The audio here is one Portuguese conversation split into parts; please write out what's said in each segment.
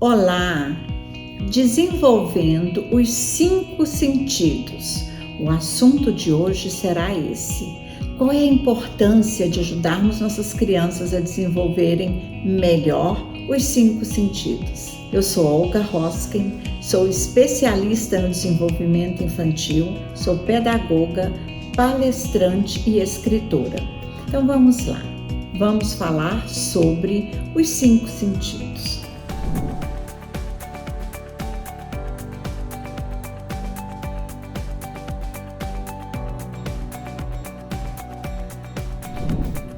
Olá! Desenvolvendo os 5 sentidos. O assunto de hoje será esse. Qual é a importância de ajudarmos nossas crianças a desenvolverem melhor os 5 sentidos? Eu sou Olga Hosken, sou especialista no desenvolvimento infantil, sou pedagoga, palestrante e escritora. Então vamos lá, vamos falar sobre os 5 sentidos.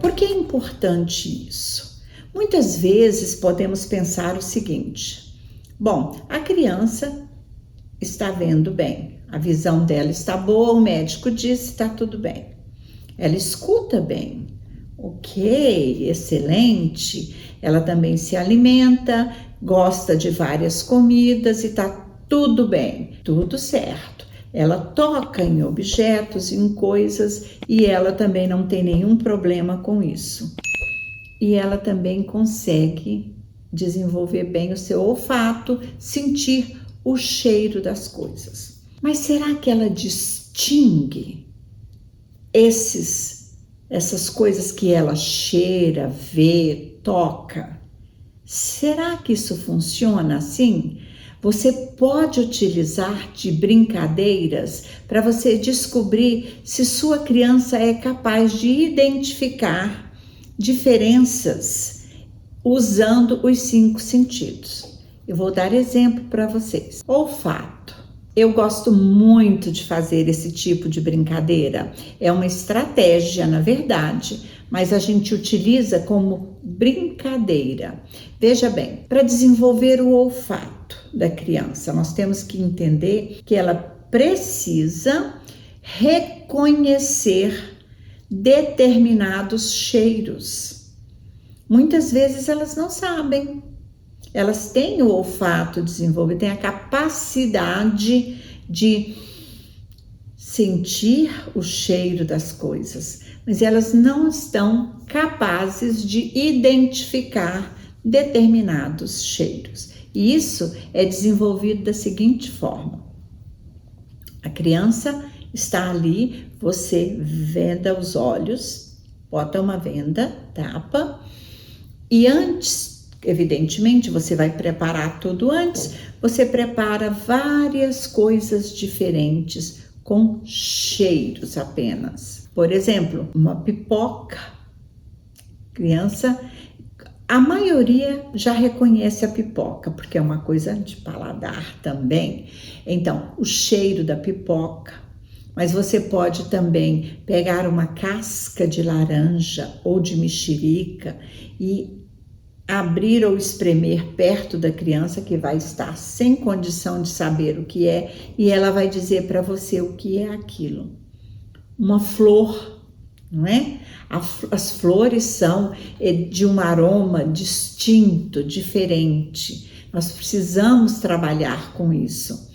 Por que é importante isso? Muitas vezes podemos pensar o seguinte: bom, a criança está vendo bem, a visão dela está boa, o médico diz que está tudo bem. Ela escuta bem, ok, excelente. Ela também se alimenta, gosta de várias comidas e está tudo bem, tudo certo. Ela toca em objetos, em coisas, e ela também não tem nenhum problema com isso. E ela também consegue desenvolver bem o seu olfato, sentir o cheiro das coisas. Mas será que ela distingue essas coisas que ela cheira, vê, toca? Será que isso funciona assim? Você pode utilizar de brincadeiras para você descobrir se sua criança é capaz de identificar diferenças usando os 5 sentidos. Eu vou dar exemplo para vocês. Olfato. Eu gosto muito de fazer esse tipo de brincadeira. É uma estratégia, na verdade, mas a gente utiliza como brincadeira. Veja bem, para desenvolver o olfato da criança, nós temos que entender que ela precisa reconhecer determinados cheiros. Muitas vezes elas não sabem. Elas têm o olfato desenvolvido, têm a capacidade de sentir o cheiro das coisas, mas elas não estão capazes de identificar determinados cheiros. E isso é desenvolvido da seguinte forma: a criança está ali, você venda os olhos, bota uma venda, tapa, e antes, evidentemente, você vai preparar tudo antes, você prepara várias coisas diferentes com cheiros apenas. Por exemplo, uma pipoca. Criança, a maioria já reconhece a pipoca, porque é uma coisa de paladar também. Então, o cheiro da pipoca. Mas você pode também pegar uma casca de laranja ou de mexerica e abrir ou espremer perto da criança, que vai estar sem condição de saber o que é, e ela vai dizer para você o que é aquilo. Uma flor, não é? As flores são de um aroma distinto, diferente. Nós precisamos trabalhar com isso.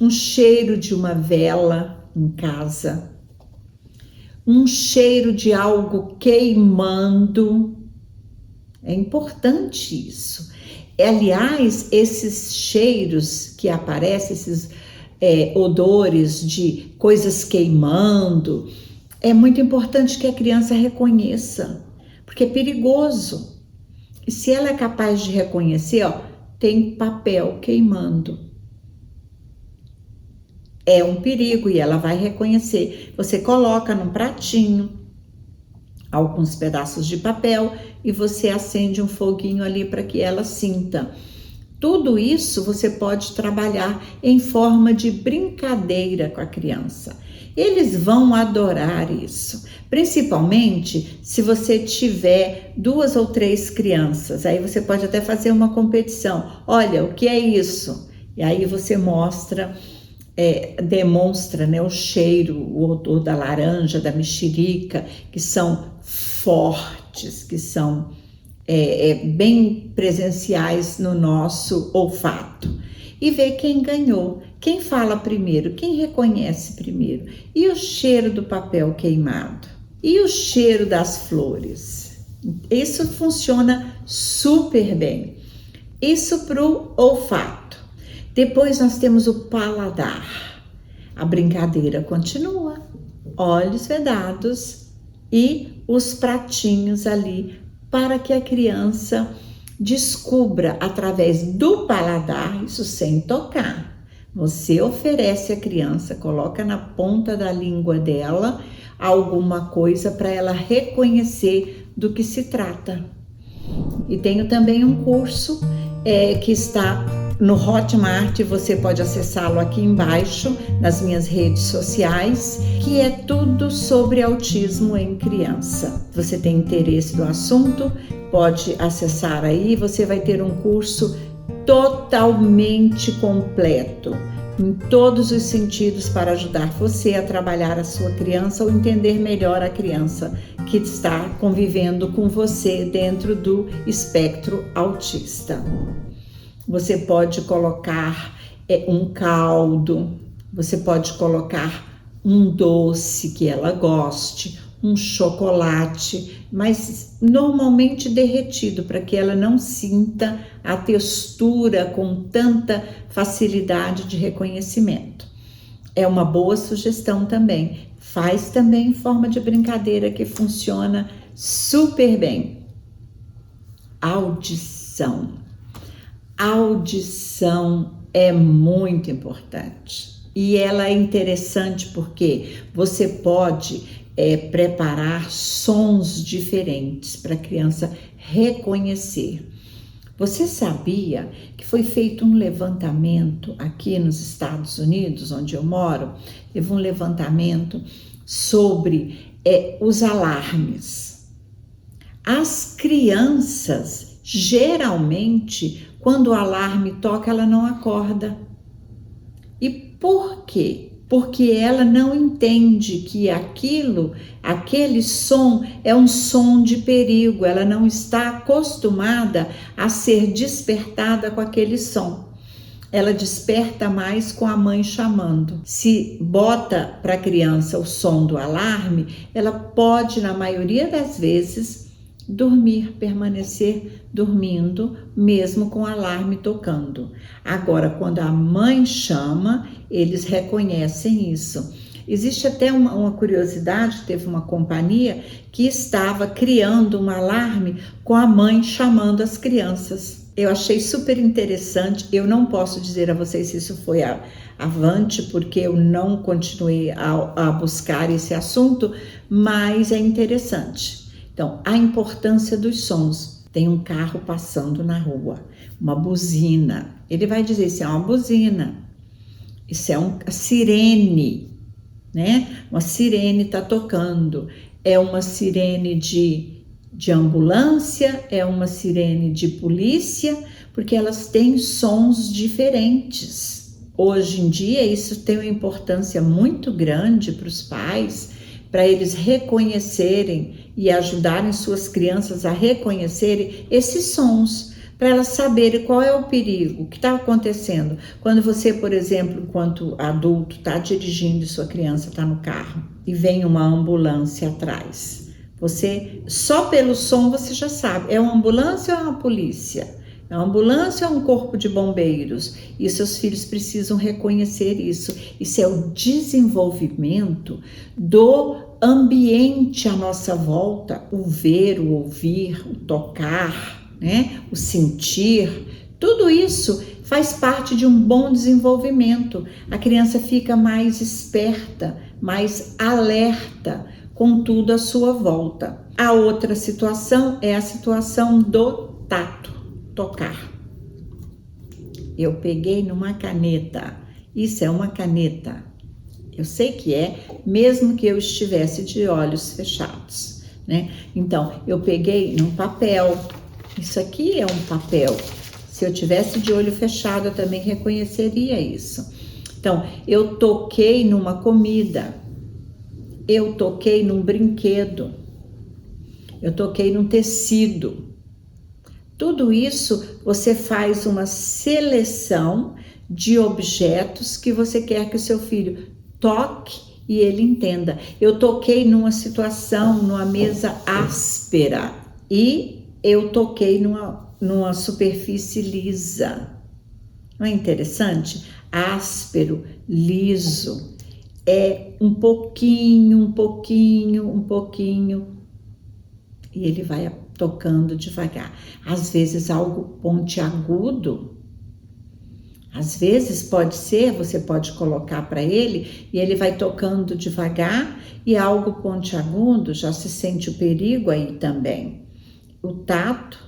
Um cheiro de uma vela em casa, um cheiro de algo queimando. É importante isso. Aliás, esses cheiros que aparecem, esses odores de coisas queimando, é muito importante que a criança reconheça, porque é perigoso. E se ela é capaz de reconhecer, tem papel queimando. É um perigo e ela vai reconhecer. Você coloca num pratinho alguns pedaços de papel e você acende um foguinho ali para que ela sinta. Tudo isso você pode trabalhar em forma de brincadeira com a criança. Eles vão adorar isso, principalmente se você tiver 2 ou 3 crianças. Aí você pode até fazer uma competição. Olha, o que é isso? E aí você demonstra, né, o cheiro, o odor da laranja, da mexerica, que são fortes, que são bem presenciais no nosso olfato. E ver quem ganhou, quem fala primeiro, quem reconhece primeiro. E o cheiro do papel queimado? E o cheiro das flores? Isso funciona super bem. Isso para o olfato. Depois nós temos o paladar. A brincadeira continua. Olhos vedados e os pratinhos ali para que a criança descubra através do paladar, isso sem tocar. Você oferece à criança, coloca na ponta da língua dela alguma coisa para ela reconhecer do que se trata. E tenho também um curso que está no Hotmart, você pode acessá-lo aqui embaixo nas minhas redes sociais, que é tudo sobre autismo em criança. Se você tem interesse no assunto, pode acessar aí, você vai ter um curso totalmente completo, em todos os sentidos, para ajudar você a trabalhar a sua criança ou entender melhor a criança que está convivendo com você dentro do espectro autista. Você pode colocar um caldo, você pode colocar um doce que ela goste, um chocolate, mas normalmente derretido, para que ela não sinta a textura com tanta facilidade de reconhecimento. É uma boa sugestão também. Faz também em forma de brincadeira, que funciona super bem. Audição. Audição é muito importante e ela é interessante porque você pode preparar sons diferentes para a criança reconhecer. Você sabia que foi feito um levantamento aqui nos Estados Unidos, onde eu moro? Teve um levantamento sobre os alarmes. As crianças, geralmente, quando o alarme toca, ela não acorda. E por quê? Porque ela não entende que aquele som é um som de perigo. Ela não está acostumada a ser despertada com aquele som. Ela desperta mais com a mãe chamando. Se bota para a criança o som do alarme, ela pode, na maioria das vezes, dormir, permanecer dormindo, mesmo com o alarme tocando. Agora, quando a mãe chama, eles reconhecem isso. Existe até uma curiosidade, teve uma companhia que estava criando um alarme com a mãe chamando as crianças. Eu achei super interessante. Eu não posso dizer a vocês se isso foi avante, porque eu não continuei a buscar esse assunto, mas é interessante. Então, a importância dos sons. Tem um carro passando na rua, uma buzina. Ele vai dizer, isso é uma buzina, isso é uma sirene, né? Uma sirene está tocando. É uma sirene de ambulância, é uma sirene de polícia, porque elas têm sons diferentes. Hoje em dia, isso tem uma importância muito grande para os pais, para eles reconhecerem e ajudarem suas crianças a reconhecerem esses sons, para elas saberem qual é o perigo, o que está acontecendo. Quando você, por exemplo, enquanto adulto, está dirigindo e sua criança está no carro e vem uma ambulância atrás, você, só pelo som, você já sabe, é uma ambulância ou é uma polícia? É uma ambulância ou um corpo de bombeiros? E seus filhos precisam reconhecer isso. Isso é o desenvolvimento do ambiente à nossa volta, o ver, o ouvir, o tocar, né? O sentir. Tudo isso faz parte de um bom desenvolvimento. A criança fica mais esperta, mais alerta com tudo à sua volta. A outra situação é a situação do tato. Tocar. Eu peguei numa caneta. Isso é uma caneta. Eu sei que é, mesmo que eu estivesse de olhos fechados, né? Então, eu peguei num papel. Isso aqui é um papel. Se eu tivesse de olho fechado, eu também reconheceria isso. Então, eu toquei numa comida. Eu toquei num brinquedo. Eu toquei num tecido. Tudo isso você faz uma seleção de objetos que você quer que o seu filho toque e ele entenda. Eu toquei numa situação, numa mesa áspera e eu toquei numa numa superfície lisa. Não é interessante? Áspero, liso, é um pouquinho, e ele vai tocando devagar. Às vezes algo pontiagudo, às vezes pode ser, você pode colocar para ele e ele vai tocando devagar e algo pontiagudo, já se sente o perigo aí também. O tato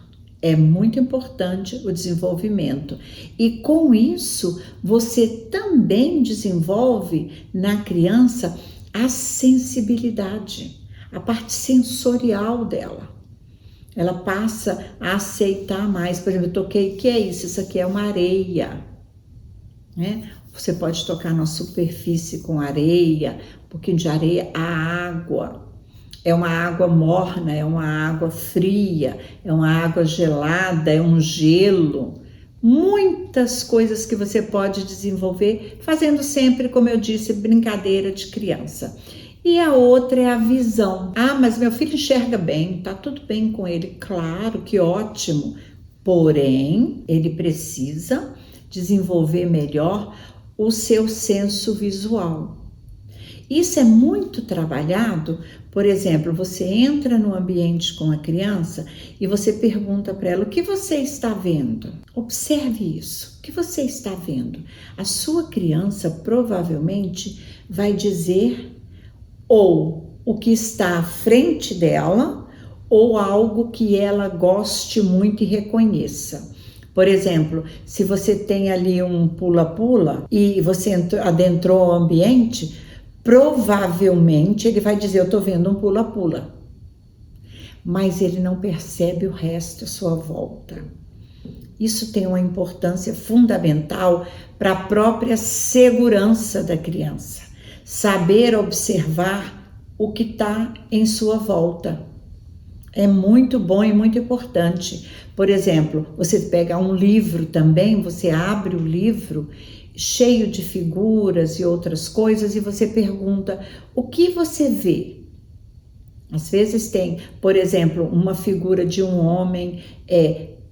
é muito importante, o desenvolvimento. E com isso, você também desenvolve na criança a sensibilidade, a parte sensorial dela. Ela passa a aceitar mais. Por exemplo, eu toquei, o que é isso? Isso aqui é uma areia, né? Você pode tocar na superfície com areia, um pouquinho de areia, a água. É uma água morna, é uma água fria, é uma água gelada, é um gelo. Muitas coisas que você pode desenvolver fazendo sempre, como eu disse, brincadeira de criança. E a outra é a visão. Ah, mas meu filho enxerga bem, tá tudo bem com ele. Claro, que ótimo. Porém, ele precisa desenvolver melhor o seu senso visual. Isso é muito trabalhado. Por exemplo, você entra no ambiente com a criança e você pergunta para ela: o que você está vendo? Observe isso. O que você está vendo? A sua criança provavelmente vai dizer ou o que está à frente dela ou algo que ela goste muito e reconheça. Por exemplo, se você tem ali um pula-pula e você adentrou o ambiente, provavelmente ele vai dizer: eu estou vendo um pula-pula. Mas ele não percebe o resto à sua volta. Isso tem uma importância fundamental para a própria segurança da criança. Saber observar o que está em sua volta. É muito bom e muito importante. Por exemplo, você pega um livro também, você abre o livro cheio de figuras e outras coisas e você pergunta: o que você vê? Às vezes tem, por exemplo, uma figura de um homem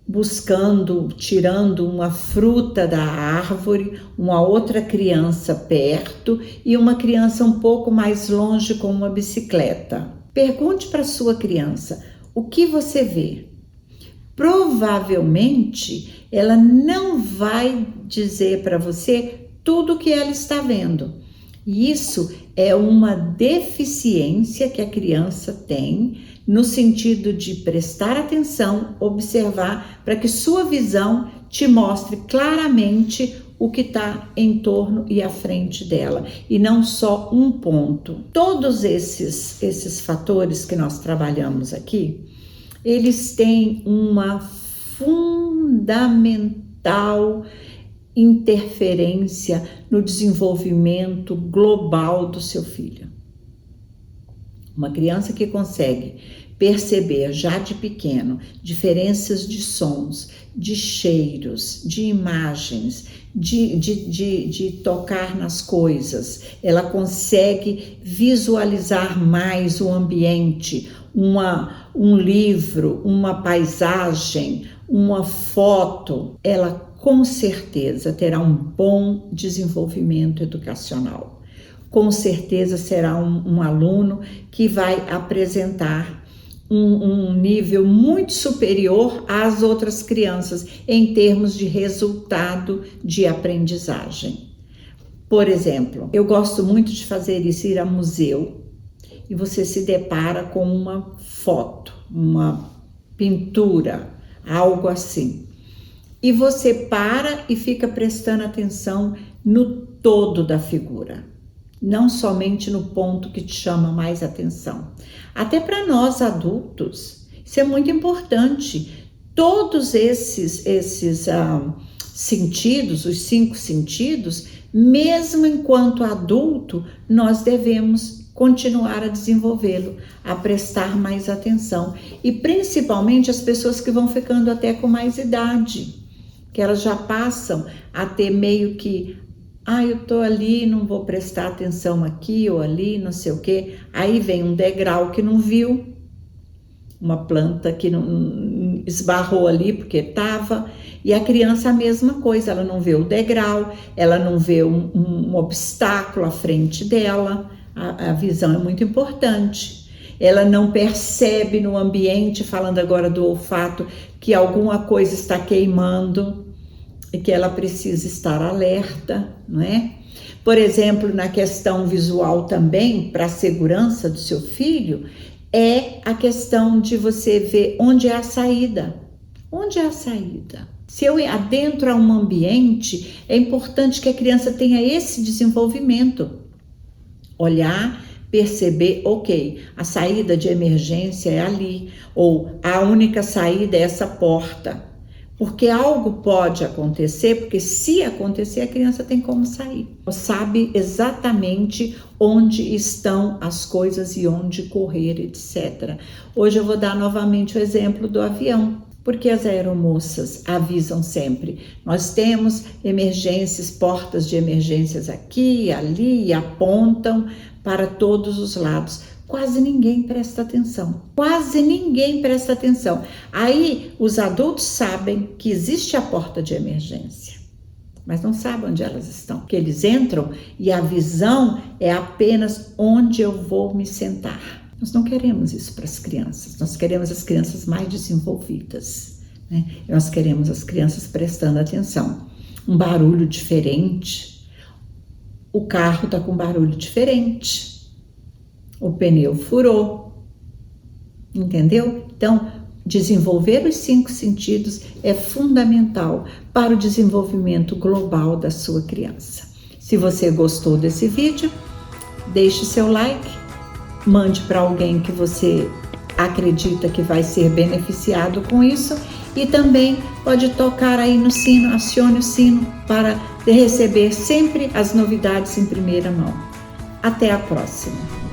buscando, tirando uma fruta da árvore, uma outra criança perto e uma criança um pouco mais longe com uma bicicleta. Pergunte para sua criança: o que você vê? Provavelmente ela não vai dizer para você tudo o que ela está vendo. E isso é uma deficiência que a criança tem no sentido de prestar atenção, observar, para que sua visão te mostre claramente o que está em torno e à frente dela, e não só um ponto. Todos esses fatores que nós trabalhamos aqui, eles têm uma fundamental interferência no desenvolvimento global do seu filho. Uma criança que consegue perceber já de pequeno diferenças de sons, de cheiros, de imagens, de tocar nas coisas, ela consegue visualizar mais o ambiente, um livro, uma paisagem, uma foto, ela com certeza terá um bom desenvolvimento educacional. Com certeza será um aluno que vai apresentar um nível muito superior às outras crianças em termos de resultado de aprendizagem. Por exemplo, eu gosto muito de fazer isso, ir a museu, e você se depara com uma foto, uma pintura, algo assim. E você para e fica prestando atenção no todo da figura, não somente no ponto que te chama mais atenção. Até para nós adultos, isso é muito importante. Todos esses sentidos, os 5 sentidos, mesmo enquanto adulto, nós devemos continuar a desenvolvê-lo, a prestar mais atenção. E principalmente as pessoas que vão ficando até com mais idade, que elas já passam a ter meio que: eu tô ali, não vou prestar atenção aqui ou ali, não sei o quê. Aí vem um degrau que não viu, uma planta que não, esbarrou ali porque estava. E a criança a mesma coisa, ela não vê o degrau, ela não vê um obstáculo à frente dela. A visão é muito importante. Ela não percebe no ambiente, falando agora do olfato, que alguma coisa está queimando e que ela precisa estar alerta, não é? Por exemplo, na questão visual também, para a segurança do seu filho, é a questão de você ver onde é a saída. Onde é a saída? Se eu adentro a um ambiente, é importante que a criança tenha esse desenvolvimento. Olhar, perceber, ok, a saída de emergência é ali, ou a única saída é essa porta. Porque algo pode acontecer, porque se acontecer, a criança tem como sair. Sabe exatamente onde estão as coisas e onde correr, etc. Hoje eu vou dar novamente o exemplo do avião. Porque as aeromoças avisam sempre, nós temos emergências, portas de emergências aqui, ali, e apontam para todos os lados. Quase ninguém presta atenção, quase ninguém presta atenção. Aí os adultos sabem que existe a porta de emergência, mas não sabem onde elas estão, porque eles entram e a visão é apenas onde eu vou me sentar. Nós não queremos isso para as crianças, nós queremos as crianças mais desenvolvidas, né? Nós queremos as crianças prestando atenção. Um barulho diferente, o carro está com barulho diferente, o pneu furou, entendeu? Então, desenvolver os 5 sentidos é fundamental para o desenvolvimento global da sua criança. Se você gostou desse vídeo, deixe seu like. Mande para alguém que você acredita que vai ser beneficiado com isso e também pode tocar aí no sino, acione o sino para receber sempre as novidades em primeira mão. Até a próxima!